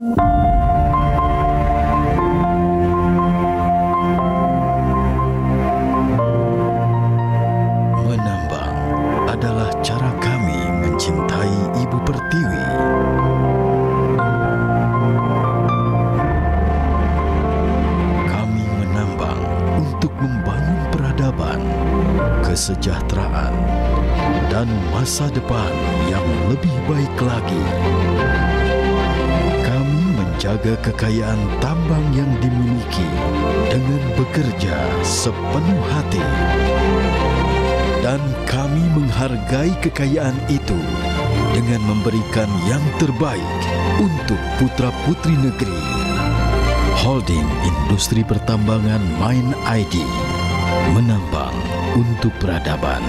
Menambang adalah cara kami mencintai Ibu Pertiwi. Kami menambang untuk membangun peradaban, kesejahteraan, dan masa depan yang lebih baik lagi. Kami menjaga kekayaan tambang yang dimiliki dengan bekerja sepenuh hati. Dan kami menghargai kekayaan itu dengan memberikan yang terbaik untuk putra-putri negeri. Holding Industri Pertambangan Mine ID, menambang untuk peradaban.